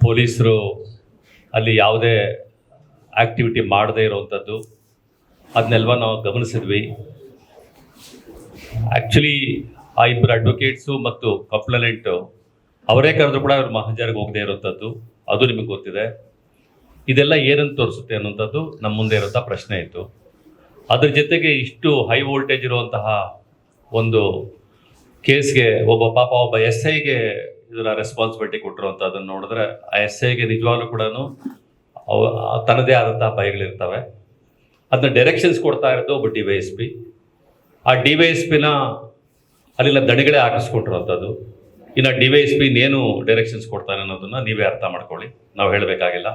ಪೊಲೀಸರು ಅಲ್ಲಿ ಯಾವುದೇ ಆ್ಯಕ್ಟಿವಿಟಿ ಮಾಡದೇ ಇರೋವಂಥದ್ದು ಅದನ್ನೆಲ್ವ ನಾವು ಗಮನಿಸಿದ್ವಿ. ಆ್ಯಕ್ಚುಲಿ ಆ ಇಬ್ಬರು ಅಡ್ವೊಕೇಟ್ಸು ಮತ್ತು ಕಂಪ್ಲೇನೆಂಟು ಅವರೇ ಕರೆದ್ರು ಕೂಡ ಅವ್ರು ಮಹಜರಿಗೆ ಹೋಗದೇ ಇರೋಂಥದ್ದು ಅದು ನಿಮಗೆ ಗೊತ್ತಿದೆ. ಇದೆಲ್ಲ ಏನಂತ ತೋರಿಸುತ್ತೆ ಅನ್ನೋಂಥದ್ದು ನಮ್ಮ ಮುಂದೆ ಇರೋಂಥ ಪ್ರಶ್ನೆ ಇತ್ತು. ಅದ್ರ ಜೊತೆಗೆ ಇಷ್ಟು ಹೈ ವೋಲ್ಟೇಜ್ ಇರುವಂತಹ ಒಂದು ಕೇಸ್ಗೆ ಒಬ್ಬ ಎಸ್ ಐಗೆ ಇದರ ರೆಸ್ಪಾನ್ಸಿಬಿಲಿಟಿ ಕೊಟ್ಟಿರುವಂಥದ್ದನ್ನು ನೋಡಿದ್ರೆ ಆ ಎಸ್ ಐಗೆ ನಿಜವಾಗ್ಲೂ ಕೂಡ ತನ್ನದೇ ಆದಂತಹ ಭಯಗಳಿರ್ತವೆ. ಅದನ್ನ ಡೈರೆಕ್ಷನ್ಸ್ ಕೊಡ್ತಾ ಇರೋದು ಒಬ್ಬ DYSP. ಆ DYSPನ ಅಲ್ಲಿನ ದಣಿಗಳೇ ಹಾಕಿಸ್ಕೊಟ್ಟಿರುವಂಥದ್ದು. ಇನ್ನು DYSP ಇನ್ನೇನು ಡೈರೆಕ್ಷನ್ಸ್ ಕೊಡ್ತಾನೆ ಅನ್ನೋದನ್ನು ನೀವೇ ಅರ್ಥ ಮಾಡ್ಕೊಳ್ಳಿ, ನಾವು ಹೇಳಬೇಕಾಗಿಲ್ಲ.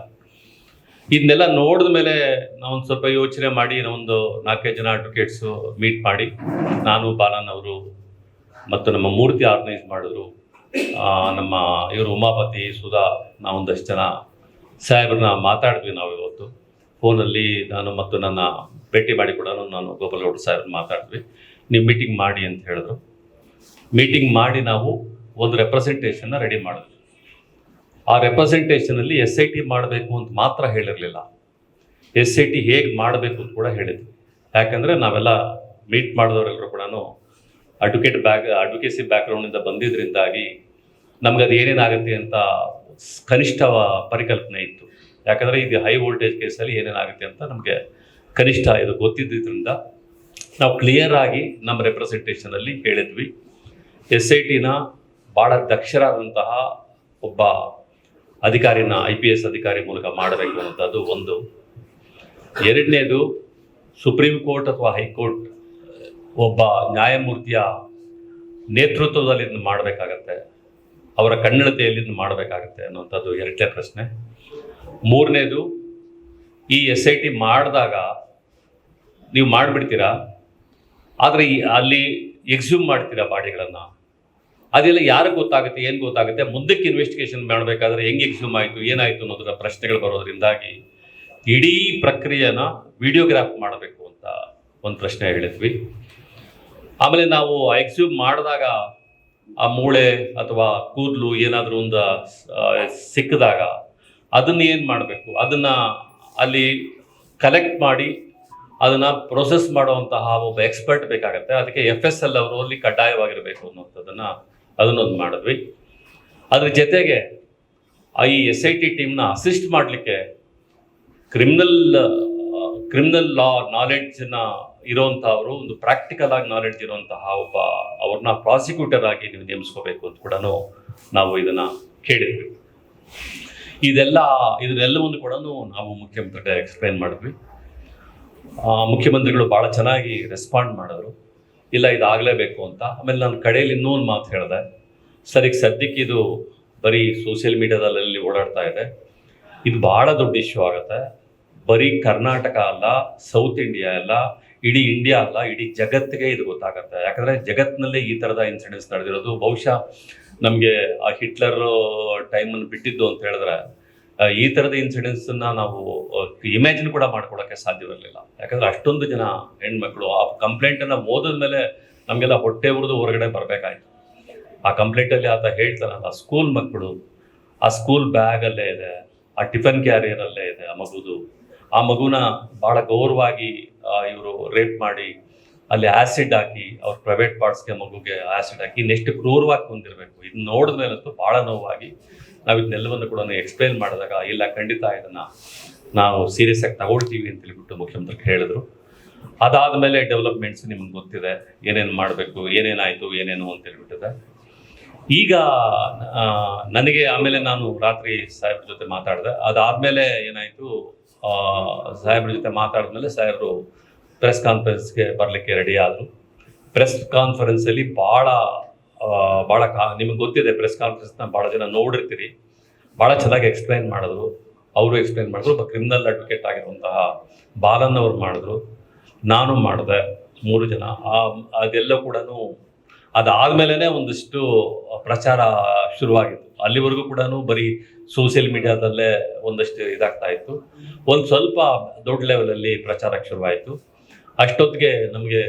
ಇದನ್ನೆಲ್ಲ ನೋಡಿದ ಮೇಲೆ ನಾವೊಂದು ಸ್ವಲ್ಪ ಯೋಚನೆ ಮಾಡಿ ನಾವೊಂದು 4-5 ಜನ ಅಡ್ವೊಕೇಟ್ಸು ಮೀಟ್ ಮಾಡಿ ನಾನು, ಬಾಲನ್ ಅವರು ಮತ್ತು ನಮ್ಮ ಮೂರ್ತಿ ಆರ್ಗನೈಸ್ ಮಾಡಿದ್ರು. ನಮ್ಮ ಇವರು ಉಮಾಪತಿ, ಸುಧಾ, ನಾವೊಂದಷ್ಟು ಜನ ಸಾಹೇಬ್ರನ್ನ ಮಾತಾಡಿದ್ವಿ. ನಾವು ಇವತ್ತು ಫೋನಲ್ಲಿ ನಾನು ಮತ್ತು ನನ್ನ ಭೇಟಿ ಮಾಡಿ ಕೂಡ ನಾನು ಗೋಪಾಲಗೌಡ ಸಾಹೇಬ್ರನ್ನ ಮಾತಾಡಿದ್ವಿ. ನೀವು ಮೀಟಿಂಗ್ ಮಾಡಿ ಅಂತ ಹೇಳಿದ್ರು. ಮೀಟಿಂಗ್ ಮಾಡಿ ನಾವು ಒಂದು ರೆಪ್ರೆಸೆಂಟೇಷನ್ನ ರೆಡಿ ಮಾಡಿದ್ವಿ. ಆ ರೆಪ್ರೆಸೆಂಟೇಷನಲ್ಲಿ SIT ಮಾಡಬೇಕು ಅಂತ ಮಾತ್ರ ಹೇಳಿರಲಿಲ್ಲ, SIT ಹೇಗೆ ಮಾಡಬೇಕು ಅಂತ ಕೂಡ ಹೇಳಿದ್ವಿ. ಯಾಕಂದರೆ ನಾವೆಲ್ಲ ಮೀಟ್ ಮಾಡಿದವರೆಲ್ಲರೂ ಕೂಡ ಅಡ್ವೊಕೇಸಿ ಬ್ಯಾಕ್ಗ್ರೌಂಡಿಂದ ಬಂದಿದ್ದರಿಂದಾಗಿ ನಮ್ಗೆ ಅದು ಏನೇನಾಗುತ್ತೆ ಅಂತ ಕನಿಷ್ಠ ಪರಿಕಲ್ಪನೆ ಇತ್ತು. ಯಾಕಂದರೆ ಇದು ಹೈ ವೋಲ್ಟೇಜ್ ಕೇಸಲ್ಲಿ ಏನೇನಾಗುತ್ತೆ ಅಂತ ನಮಗೆ ಕನಿಷ್ಠ ಇದು ಗೊತ್ತಿದ್ದರಿಂದ ನಾವು ಕ್ಲಿಯರ್ ಆಗಿ ನಮ್ಮ ರೆಪ್ರೆಸೆಂಟೇಷನಲ್ಲಿ ಹೇಳಿದ್ವಿ. SITನ ಭಾಳ ದಕ್ಷರಾದಂತಹ ಒಬ್ಬ ಅಧಿಕಾರಿನ IPS ಅಧಿಕಾರಿ ಮೂಲಕ ಮಾಡಬೇಕು ಅನ್ನೋಂಥದ್ದು ಒಂದು. ಎರಡನೇದು, ಸುಪ್ರೀಂ ಕೋರ್ಟ್ ಅಥವಾ ಹೈಕೋರ್ಟ್ ಒಬ್ಬ ನ್ಯಾಯಮೂರ್ತಿಯ ನೇತೃತ್ವದಲ್ಲಿ ಇದನ್ನು ಮಾಡಬೇಕಾಗತ್ತೆ, ಅವರ ಕನ್ನಡತೆಯಲ್ಲಿ ಇದನ್ನು ಮಾಡಬೇಕಾಗತ್ತೆ ಅನ್ನೋಂಥದ್ದು ಎರಡನೇ ಪ್ರಶ್ನೆ. ಮೂರನೇದು, ಈ SIT ಮಾಡಿದಾಗ ನೀವು ಮಾಡಿಬಿಡ್ತೀರಾ, ಆದರೆ ಅಲ್ಲಿ ಎಕ್ಸ್ಯೂಮ್ ಮಾಡ್ತೀರಾ ಬಾಡಿಗಳನ್ನು, ಅದೆಲ್ಲ ಯಾರಿಗೆ ಗೊತ್ತಾಗುತ್ತೆ, ಏನು ಗೊತ್ತಾಗುತ್ತೆ, ಮುಂದಕ್ಕೆ ಇನ್ವೆಸ್ಟಿಗೇಷನ್ ಮಾಡಬೇಕಾದ್ರೆ ಹೆಂಗೆ ಎಕ್ಸ್ಯೂಮ್ ಆಯಿತು, ಏನಾಯಿತು ಅನ್ನೋದರ ಪ್ರಶ್ನೆಗಳು ಬರೋದ್ರಿಂದಾಗಿ ಇಡೀ ಪ್ರಕ್ರಿಯೆನ ವಿಡಿಯೋಗ್ರಾಫ್ ಮಾಡಬೇಕು ಅಂತ ಒಂದು ಪ್ರಶ್ನೆ ಹೇಳಿದ್ವಿ. ಆಮೇಲೆ ನಾವು ಎಕ್ಸ್ಯೂಮ್ ಮಾಡಿದಾಗ ಆ ಮೂಳೆ ಅಥವಾ ಕೂದಲು ಏನಾದರೂ ಒಂದು ಸಿಕ್ಕಿದಾಗ ಅದನ್ನು ಏನು ಮಾಡಬೇಕು, ಅದನ್ನು ಅಲ್ಲಿ ಕಲೆಕ್ಟ್ ಮಾಡಿ ಅದನ್ನು ಪ್ರೊಸೆಸ್ ಮಾಡುವಂತಹ ಒಬ್ಬ ಎಕ್ಸ್ಪರ್ಟ್ ಬೇಕಾಗತ್ತೆ. ಅದಕ್ಕೆ FSL ಅವರು ಅಲ್ಲಿ ಕಡ್ಡಾಯವಾಗಿರಬೇಕು ಅನ್ನೋಂಥದ್ದನ್ನು ಅದನ್ನೊಂದು ಮಾಡಿದ್ವಿ. ಅದ್ರ ಜೊತೆಗೆ ಈ SIT ಟೀಮ್ನ ಅಸಿಸ್ಟ್ ಮಾಡಲಿಕ್ಕೆ ಕ್ರಿಮಿನಲ್ ಲಾ ನಾಲೆಡ್ಜನ್ನ ಇರೋವಂಥವರು, ಒಂದು ಪ್ರಾಕ್ಟಿಕಲ್ ಆಗಿ ನಾಲೆಡ್ಜ್ ಇರುವಂತಹ ಒಬ್ಬ ಅವ್ರನ್ನ ಪ್ರಾಸಿಕ್ಯೂಟರ್ ಆಗಿ ನೀವು ನೇಮಿಸ್ಕೋಬೇಕು ಅಂತ ಕೂಡ ನಾವು ಇದನ್ನು ಕೇಳಿದ್ವಿ. ಇದನ್ನೆಲ್ಲವನ್ನು ಕೂಡ ನಾವು ಮುಖ್ಯಮಂತ್ರಿ ಎಕ್ಸ್ಪ್ಲೈನ್ ಮಾಡಿದ್ವಿ. ಮುಖ್ಯಮಂತ್ರಿಗಳು ಭಾಳ ಚೆನ್ನಾಗಿ ರೆಸ್ಪಾಂಡ್ ಮಾಡಿದ್ರು, ಇಲ್ಲ ಇದಾಗಲೇಬೇಕು ಅಂತ. ಆಮೇಲೆ ನಾನು ಕಡೆಯಲ್ಲಿ ಇನ್ನೊಂದು ಮಾತು ಹೇಳಿದೆ, ಸರ್ ಈಗ ಸದ್ಯಕ್ಕೆ ಇದು ಬರೀ ಸೋಷಿಯಲ್ ಮೀಡಿಯಾದಲ್ಲಿ ಓಡಾಡ್ತಾ ಇದೆ, ಇದು ಭಾಳ ದೊಡ್ಡ ಇಶ್ಯೂ ಆಗುತ್ತೆ. ಬರೀ ಕರ್ನಾಟಕ ಅಲ್ಲ, ಸೌತ್ ಇಂಡಿಯಾ ಅಲ್ಲ, ಇಡೀ ಇಂಡಿಯಾ ಅಲ್ಲ, ಇಡೀ ಜಗತ್ತಿಗೆ ಇದು ಗೊತ್ತಾಗುತ್ತೆ. ಯಾಕಂದರೆ ಜಗತ್ತಿನಲ್ಲೇ ಈ ಥರದ ಇನ್ಸಿಡೆಂಟ್ಸ್ ನಡೆದಿರೋದು. ಬಹುಶಃ ನಮಗೆ ಆ ಹಿಟ್ಲರ್ ಟೈಮನ್ನು ಬಿಟ್ಟಿದ್ದು ಅಂತ ಹೇಳಿದ್ರೆ ಈ ಥರದ ಇನ್ಸಿಡೆಂಟ್ಸನ್ನು ನಾವು ಇಮ್ಯಾಜಿನ್ ಕೂಡ ಮಾಡ್ಕೊಳಕ್ಕೆ ಸಾಧ್ಯವಿರಲಿಲ್ಲ. ಯಾಕಂದರೆ ಅಷ್ಟೊಂದು ಜನ ಹೆಣ್ಮಕ್ಳು ಆ ಕಂಪ್ಲೇಂಟನ್ನು ಓದಿದ ಮೇಲೆ ನಮಗೆಲ್ಲ ಹೊಟ್ಟೆ ಉರಿದು ಹೊರಗಡೆ ಬರಬೇಕಾಯ್ತು. ಆ ಕಂಪ್ಲೇಂಟಲ್ಲಿ ಆತ ಹೇಳ್ತಾನಲ್ಲ, ಸ್ಕೂಲ್ ಮಕ್ಕಳು, ಆ ಸ್ಕೂಲ್ ಬ್ಯಾಗಲ್ಲೇ ಇದೆ, ಆ ಟಿಫನ್ ಕ್ಯಾರಿಯರಲ್ಲೇ ಇದೆ ಆ ಮಗುನ ಭಾಳ ಗೌರವವಾಗಿ ಇವರು ರೇಪ್ ಮಾಡಿ ಅಲ್ಲಿ ಆ್ಯಸಿಡ್ ಹಾಕಿ ಅವ್ರ ಪ್ರೈವೇಟ್ ಪಾರ್ಟ್ಸ್ಗೆ ಮಗುಗೆ ಆ್ಯಸಿಡ್ ಹಾಕಿ ಇನ್ನೆಷ್ಟು ಕ್ರೂರವಾಗಿ ಹೊಂದಿರಬೇಕು. ಇದನ್ನ ನೋಡಿದ ಮೇಲಂತೂ ಭಾಳ ನೋವಾಗಿ ನಾವು ಇದನ್ನೆಲ್ಲವನ್ನು ಕೂಡ ಎಕ್ಸ್ಪ್ಲೈನ್ ಮಾಡಿದಾಗ, ಇಲ್ಲ ಖಂಡಿತ ಇದನ್ನು ನಾವು ಸೀರಿಯಸ್ ಆಗಿ ತಗೊಳ್ತೀವಿ ಅಂತ ಹೇಳ್ಬಿಟ್ಟು ಮುಖ್ಯಮಂತ್ರಿ ಹೇಳಿದ್ರು. ಅದಾದಮೇಲೆ ಡೆವಲಪ್ಮೆಂಟ್ಸ್ ನಿಮ್ಗೆ ಗೊತ್ತಿದೆ, ಏನೇನು ಮಾಡಬೇಕು, ಏನೇನಾಯಿತು, ಏನೇನು ಅಂತ ಹೇಳ್ಬಿಟ್ಟಿದೆ. ಈಗ ನನಗೆ ಆಮೇಲೆ ನಾನು ರಾತ್ರಿ ಸಾಹೇಬ್ರ ಜೊತೆ ಮಾತಾಡಿದೆ. ಅದಾದಮೇಲೆ ಏನಾಯಿತು, ಸಾಹೇಬ್ರ ಜೊತೆ ಮಾತಾಡಿದ್ಮೇಲೆ ಸಾಹೇಬರು ಪ್ರೆಸ್ ಕಾನ್ಫರೆನ್ಸ್ಗೆ ಬರಲಿಕ್ಕೆ ರೆಡಿ ಆದರು. ಪ್ರೆಸ್ ಕಾನ್ಫರೆನ್ಸಲ್ಲಿ ಭಾಳ ನಿಮಗೆ ಗೊತ್ತಿದೆ, ಪ್ರೆಸ್ ಕಾನ್ಫರೆನ್ಸ್ನ ಭಾಳ ಜನ ನೋಡಿರ್ತೀರಿ, ಭಾಳ ಚೆನ್ನಾಗಿ ಎಕ್ಸ್ಪ್ಲೈನ್ ಮಾಡಿದ್ರು. ಅವರು ಎಕ್ಸ್ಪ್ಲೈನ್ ಮಾಡಿದ್ರು. ಒಬ್ಬ ಕ್ರಿಮಿನಲ್ ಅಡ್ವೊಕೇಟ್ ಆಗಿರುವಂತಹ ಬಾಲನ್ ಅವರು ಮಾಡಿದ್ರು, ನಾನು ಮಾಡಿದೆ, 3 ಜನ. ಅದೆಲ್ಲ ಕೂಡ ಅದಾದಮೇಲೆ ಒಂದಿಷ್ಟು ಪ್ರಚಾರ ಶುರುವಾಗಿತ್ತು. ಅಲ್ಲಿವರೆಗೂ ಕೂಡ ಬರೀ ಸೋಷಿಯಲ್ ಮೀಡಿಯಾದಲ್ಲೇ ಒಂದಷ್ಟು ಇದಾಗ್ತಾ ಇತ್ತು. ಒಂದು ಸ್ವಲ್ಪ ದೊಡ್ಡ ಲೆವೆಲಲ್ಲಿ ಪ್ರಚಾರಕ್ಕೆ ಶುರುವಾಯಿತು. ಅಷ್ಟೊತ್ತಿಗೆ ನಮಗೆ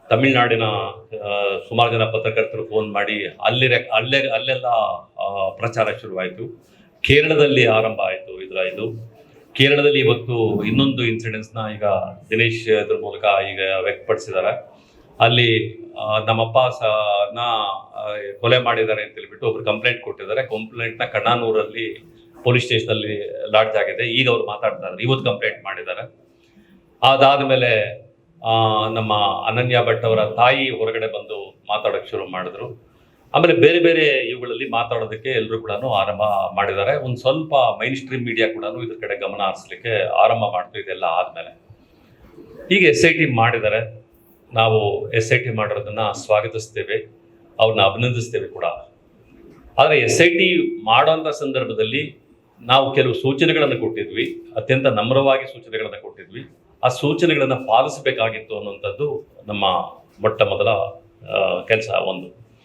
ತಮಿಳ್ನಾಡಿನ ಸುಮಾರು ಜನ ಪತ್ರಕರ್ತರು ಫೋನ್ ಮಾಡಿ ಅಲ್ಲೆಲ್ಲ ಪ್ರಚಾರ ಶುರುವಾಯಿತು. ಕೇರಳದಲ್ಲಿ ಆರಂಭ ಆಯಿತು ಇದು. ಕೇರಳದಲ್ಲಿ ಇವತ್ತು ಇನ್ನೊಂದು ಇನ್ಸಿಡೆನ್ಸ್ನ ಈಗ ದಿನೇಶ್ ಇದ್ರ ಮೂಲಕ ಈಗ ವ್ಯಕ್ತಪಡಿಸಿದ್ದಾರೆ. ಅಲ್ಲಿ ನಮ್ಮಪ್ಪ ಕೊಲೆ ಮಾಡಿದ್ದಾರೆ ಅಂತ ಹೇಳ್ಬಿಟ್ಟು ಒಬ್ರು ಕಂಪ್ಲೇಂಟ್ ಕೊಟ್ಟಿದ್ದಾರೆ. ಕಂಪ್ಲೇಂಟ್ನ ಕಣ್ಣಾನೂರಲ್ಲಿ ಪೊಲೀಸ್ ಸ್ಟೇಷನಲ್ಲಿ ಲಾಡ್ಜ್ ಆಗಿದೆ. ಈಗ ಅವ್ರು ಮಾತಾಡ್ತಾ ಇದ್ದಾರೆ, ಇವತ್ತು ಕಂಪ್ಲೇಂಟ್ ಮಾಡಿದ್ದಾರೆ. ಅದಾದಮೇಲೆ ನಮ್ಮ ಅನನ್ಯ ಭಟ್ ಅವರ ತಾಯಿ ಹೊರಗಡೆ ಬಂದು ಮಾತಾಡೋಕ್ಕೆ ಶುರು ಮಾಡಿದ್ರು. ಆಮೇಲೆ ಬೇರೆ ಬೇರೆ ಇವುಗಳಲ್ಲಿ ಮಾತಾಡೋದಕ್ಕೆ ಎಲ್ಲರೂ ಕೂಡ ಆರಂಭ ಮಾಡಿದ್ದಾರೆ. ಒಂದು ಸ್ವಲ್ಪ ಮೈನ್ ಸ್ಟ್ರೀಮ್ ಮೀಡಿಯಾ ಕೂಡ ಇದ್ರ ಕಡೆ ಗಮನ ಹರಿಸಲಿಕ್ಕೆ ಆರಂಭ ಮಾಡ್ತು. ಇದೆಲ್ಲ ಆದಮೇಲೆ ಈಗ SIT ಮಾಡಿದ್ದಾರೆ. ನಾವು SIT ಮಾಡಿರೋದನ್ನ ಸ್ವಾಗತಿಸ್ತೇವೆ, ಅವ್ರನ್ನ ಅಭಿನಂದಿಸ್ತೇವೆ ಕೂಡ. ಆದರೆ SIT ಮಾಡೋಂಥ ಸಂದರ್ಭದಲ್ಲಿ ನಾವು ಕೆಲವು ಸೂಚನೆಗಳನ್ನು ಕೊಟ್ಟಿದ್ವಿ, ಅತ್ಯಂತ ನಮ್ರವಾಗಿ ಸೂಚನೆಗಳನ್ನು ಕೊಟ್ಟಿದ್ವಿ. ಆ ಸೂಚನೆಗಳನ್ನು ಪಾಲಿಸಬೇಕಾಗಿತ್ತು ಅನ್ನುವಂಥದ್ದು ನಮ್ಮ ಮೊಟ್ಟ ಮೊದಲ ಕೆಲಸ ಒಂದು.